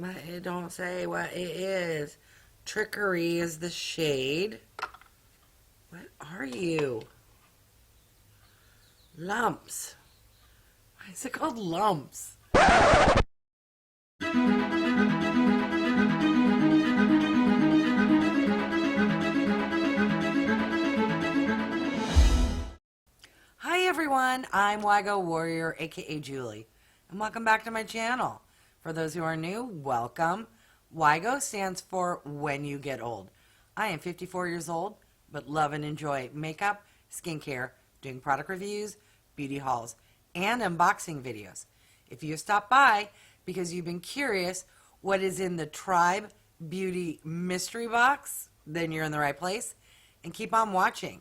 But it don't say what it is. Trickery is the shade. What are you? Lumps. Why is it called lumps? Hi everyone, I'm Wago Warrior, aka Julie, and welcome back to my channel. For those who are new, welcome. Wago stands for When You Get Old. I am 54 years old, but love and enjoy makeup, skincare, doing product reviews, beauty hauls, and unboxing videos. If you stopped by because you've been curious what is in the Tribe Beauty mystery box, then you're in the right place, and keep on watching.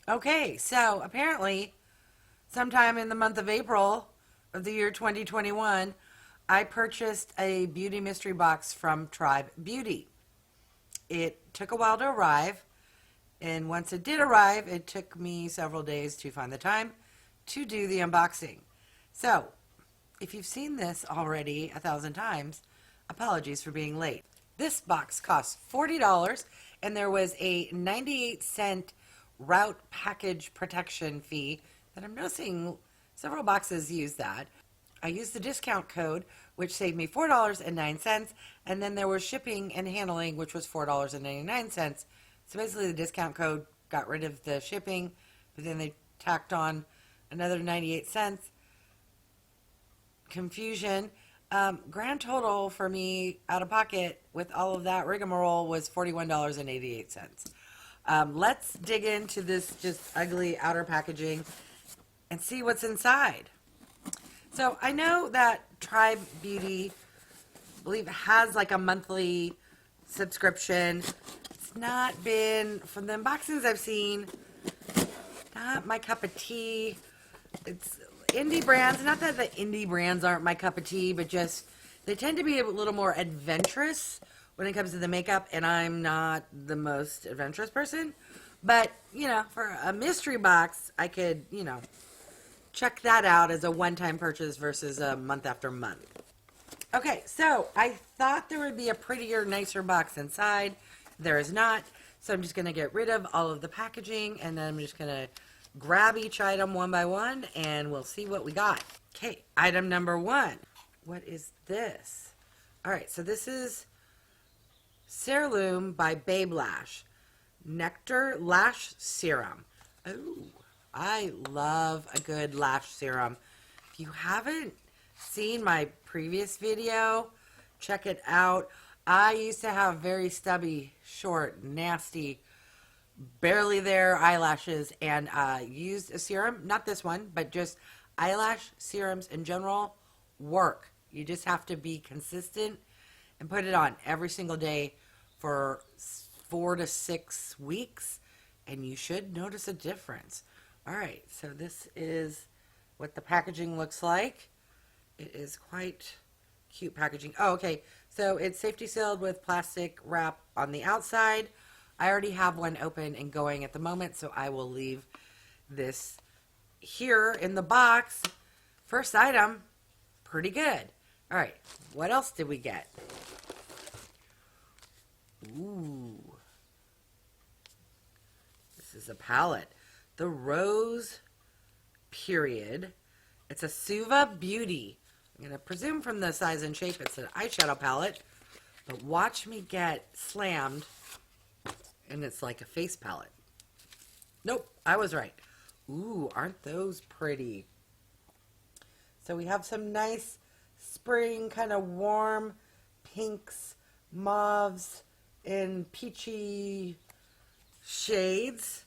Okay, so apparently sometime in the month of April of the year 2021, I purchased a beauty mystery box from Tribe Beauty. It took a while to arrive, and once it did arrive, it took me several days to find the time to do the unboxing. So, if you've seen this already 1,000 times, apologies for being late. This box cost $40, and there was a 98-cent route package protection fee that I'm noticing several boxes use that. I used the discount code, which saved me $4.09, and then there was shipping and handling, which was $4.99. So basically the discount code got rid of the shipping, but then they tacked on another 98 cents. Confusion. Grand total for me out of pocket with all of that rigmarole was $41.88. Let's dig into this just ugly outer packaging and see what's inside. So I know that Tribe Beauty, I believe, has like a monthly subscription. It's not been, from the unboxings I've seen, not my cup of tea. It's indie brands. Not that the indie brands aren't my cup of tea, but just they tend to be a little more adventurous when it comes to the makeup, and I'm not the most adventurous person. But, you know, for a mystery box, I could, you know, check that out as a one-time purchase versus a month after month. Okay, so I thought there would be a prettier, nicer box inside. There is not. So I'm just going to get rid of all of the packaging, and then I'm just going to grab each item one by one, and we'll see what we got. Okay, item number one. What is this? All right, so this is Serloom by Lash Nectar Lash Serum. Oh, I love a good lash serum. If you haven't seen my previous video, check it out. I used to have very stubby, short, nasty, barely there eyelashes, and used a serum, not this one, but just eyelash serums in general work. You just have to be consistent and put it on every single day for 4 to 6 weeks, and you should notice a difference. All right, so this is what the packaging looks like. It is quite cute packaging. Oh, okay, so it's safety sealed with plastic wrap on the outside. I already have one open and going at the moment, so I will leave this here in the box. First item, pretty good. All right, what else did we get? Ooh, this is a palette. The Rose Period. It's a Suva Beauty. I'm going to presume from the size and shape it's an eyeshadow palette, but watch me get slammed and it's like a face palette. Nope, I was right. Ooh, aren't those pretty? So we have some nice spring, kind of warm pinks, mauves, and peachy shades.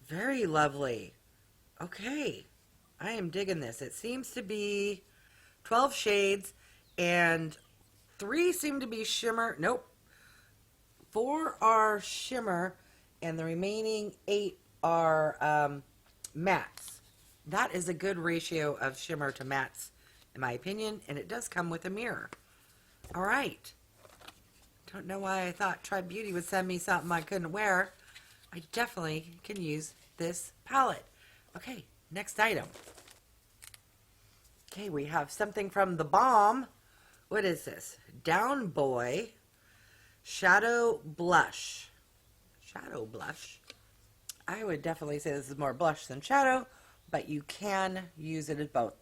Very lovely. Okay, I am digging this. It seems to be 12 shades, and 3 seem to be shimmer. Nope. 4 are shimmer, and the remaining 8 are mattes. That is a good ratio of shimmer to mattes, in my opinion, and it does come with a mirror. All right. Don't know why I thought Tribe Beauty would send me something I couldn't wear. I definitely can use this palette. Okay, next item. Okay, we have something from the Balm What is this? Downboy Shadow Blush. Shadow Blush. I would definitely say this is more blush than shadow, but you can use it as both.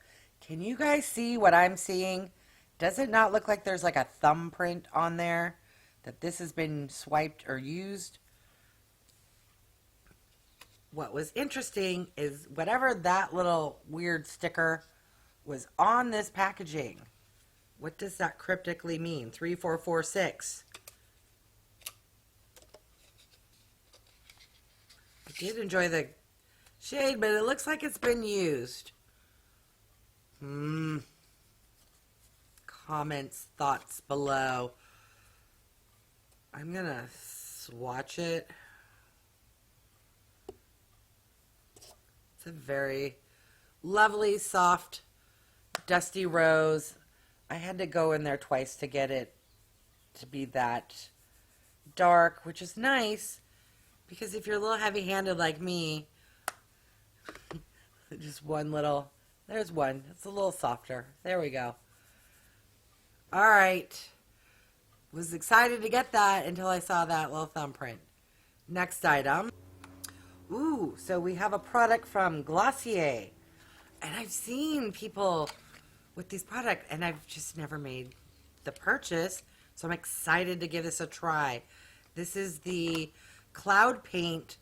Can you guys see what I'm seeing? Does it not look like there's like a thumbprint on there that this has been swiped or used? What was interesting is whatever that little weird sticker was on this packaging. What does that cryptically mean? 3446. I did enjoy the shade, but it looks like it's been used. Comments, thoughts below. I'm gonna swatch it. It's a very lovely, soft, dusty rose. I had to go in there twice to get it to be that dark, which is nice, because if you're a little heavy-handed like me, just one little, there's one. It's a little softer. There we go. All right. Was excited to get that until I saw that little thumbprint. Next item. Ooh, so we have a product from Glossier. And I've seen people with these products, and I've just never made the purchase. So I'm excited to give this a try. This is the Cloud Paint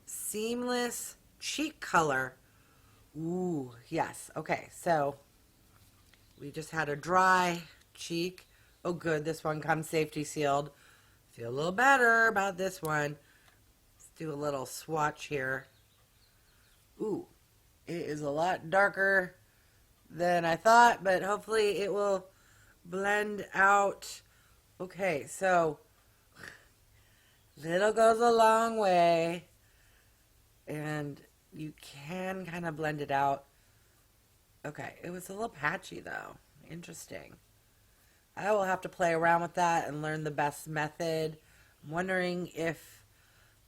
Seamless Cheek Color. Ooh, yes. Okay, so we just had a dry cheek. Oh, good. This one comes safety sealed. Feel a little better about this one. Let's do a little swatch here. Ooh, it is a lot darker than I thought, but hopefully it will blend out. Okay, so little goes a long way, and you can kind of blend it out. Okay, it was a little patchy though. Interesting. I will have to play around with that and learn the best method. I'm wondering if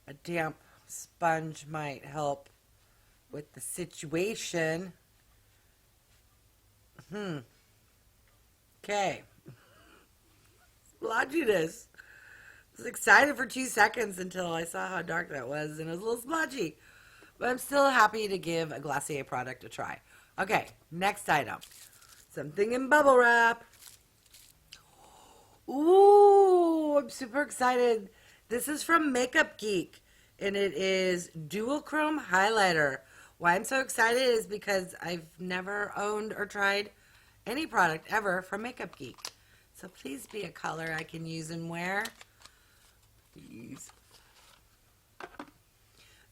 a damp sponge might help with the situation. Okay. Splodginess. I was excited for 2 seconds until I saw how dark that was, and it was a little splodgy. But I'm still happy to give a Glossier product a try. Okay, next item. Something in bubble wrap. Ooh, I'm super excited. This is from Makeup Geek, and it is Duochrome highlighter. Why I'm so excited is because I've never owned or tried any product ever from Makeup Geek. So please be a color I can use and wear. Please.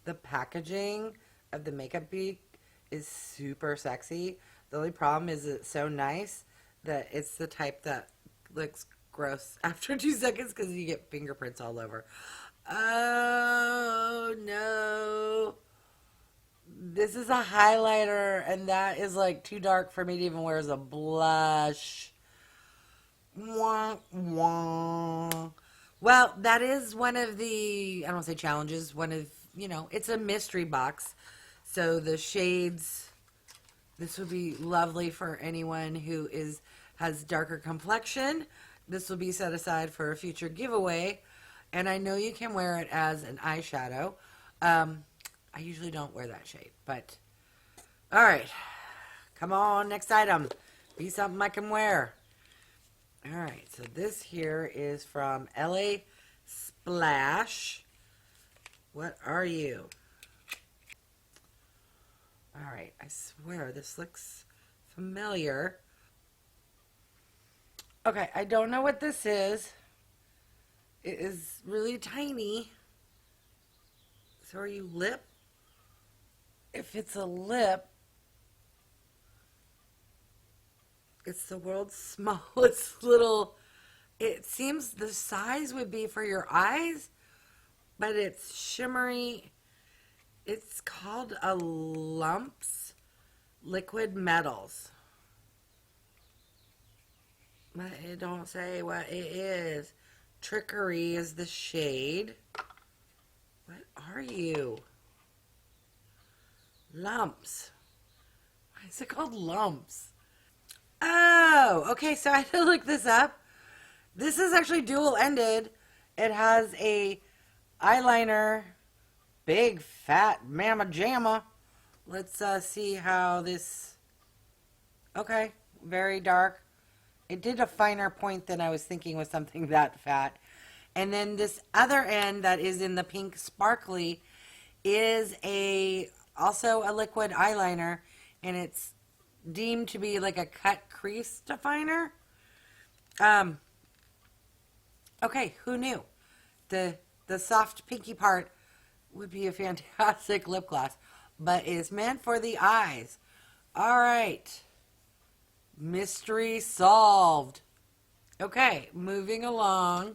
The packaging of the Makeup Geek is super sexy. The only problem is it's so nice that it's the type that looks gross after 2 seconds because you get fingerprints all over. Oh no. This is a highlighter, and that is like too dark for me to even wear as a blush. Wah, wah. Well, that is one of the, I don't want to say challenges, one of, it's a mystery box. So the shades, this would be lovely for anyone who has darker complexion. This will be set aside for a future giveaway. And I know you can wear it as an eyeshadow. I usually don't wear that shade, but all right. Come on, next item. Be something I can wear. All right, so this here is from LASplash. What are you? All right, I swear this looks familiar. Okay, I don't know what this is. It is really tiny. So are you lip? If it's a lip, it's the world's smallest little, it seems the size would be for your eyes, but it's shimmery. It's called a Lumps Liquid Metals. But it don't say what it is. Trickery is the shade. What are you? Lumps. Why is it called Lumps? Oh, okay, so I had to look this up. This is actually dual-ended. It has a eyeliner, big fat mamma jamma. Let's see how this. Okay, very dark. It did a finer point than I was thinking was something that fat. And then this other end that is in the pink sparkly is also a liquid eyeliner, and it's deemed to be like a cut crease definer. Okay, who knew? The soft pinky part would be a fantastic lip gloss, but is meant for the eyes. All right. Mystery solved. Okay, moving along.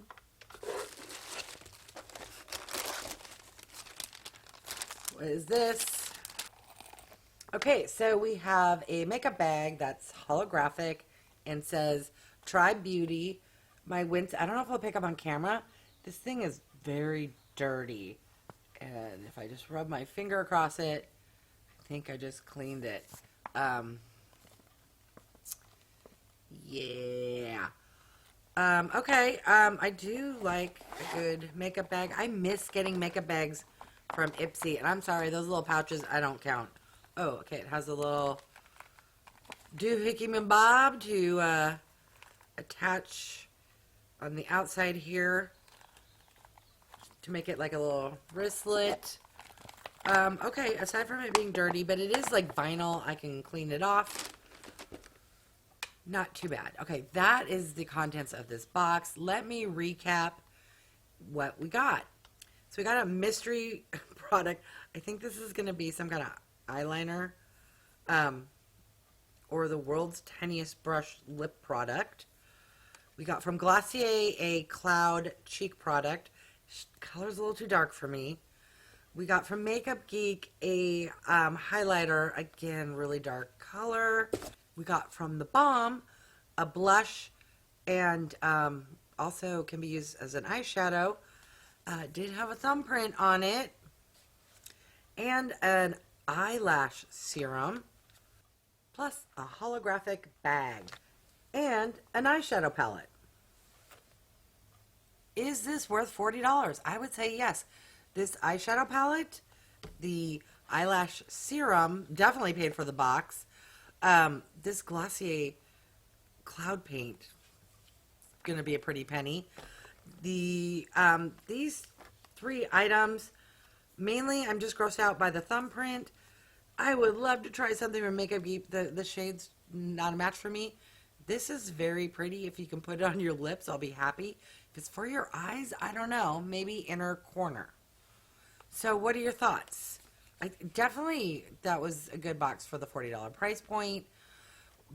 What is this? Okay, so we have a makeup bag that's holographic and says, try beauty. I don't know if I'll pick up on camera. This thing is very dirty. And if I just rub my finger across it, I think I just cleaned it. Yeah. Okay. I do like a good makeup bag. I miss getting makeup bags from Ipsy. And I'm sorry, those little pouches, I don't count. Oh, okay. It has a little doohickey and bob to attach on the outside here to make it like a little wristlet. Okay, aside from it being dirty, but it is like vinyl. I can clean it off. Not too bad. Okay, that is the contents of this box. Let me recap what we got. So we got a mystery product. I think this is going to be some kind of eyeliner or the world's tiniest brush lip product. We got from Glossier a cloud cheek product. Color's a little too dark for me. We got from Makeup Geek a highlighter. Again, really dark color. We got from the Balm a blush and also can be used as an eyeshadow. Did have a thumbprint on it. And an eyelash serum. Plus a holographic bag. And an eyeshadow palette. Is this worth $40? I would say yes. This eyeshadow palette, the eyelash serum, definitely paid for the box. This Glossier Cloud Paint, going to be a pretty penny. These three items, mainly I'm just grossed out by the thumbprint. I would love to try something from Makeup Geek. The shade's not a match for me. This is very pretty. If you can put it on your lips, I'll be happy. If it's for your eyes, I don't know. Maybe inner corner. So what are your thoughts? Definitely, that was a good box for the $40 price point.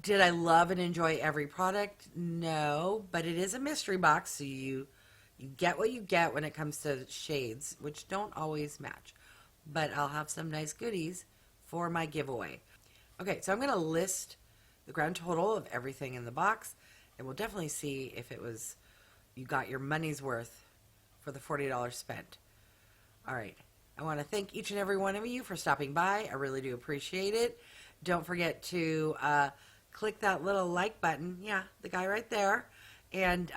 Did I love and enjoy every product? No, but it is a mystery box, so you get what you get when it comes to shades, which don't always match. But I'll have some nice goodies for my giveaway. Okay, so I'm going to list the grand total of everything in the box, and we'll definitely see if it was you got your money's worth for the $40 spent. All right. I want to thank each and every one of you for stopping by. I really do appreciate it. Don't forget to click that little like button. Yeah, the guy right there. And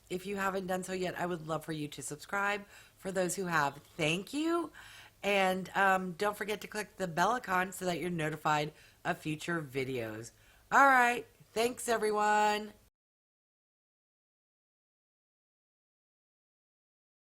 if you haven't done so yet, I would love for you to subscribe. For those who have, thank you. And don't forget to click the bell icon so that you're notified of future videos. All right. Thanks, everyone.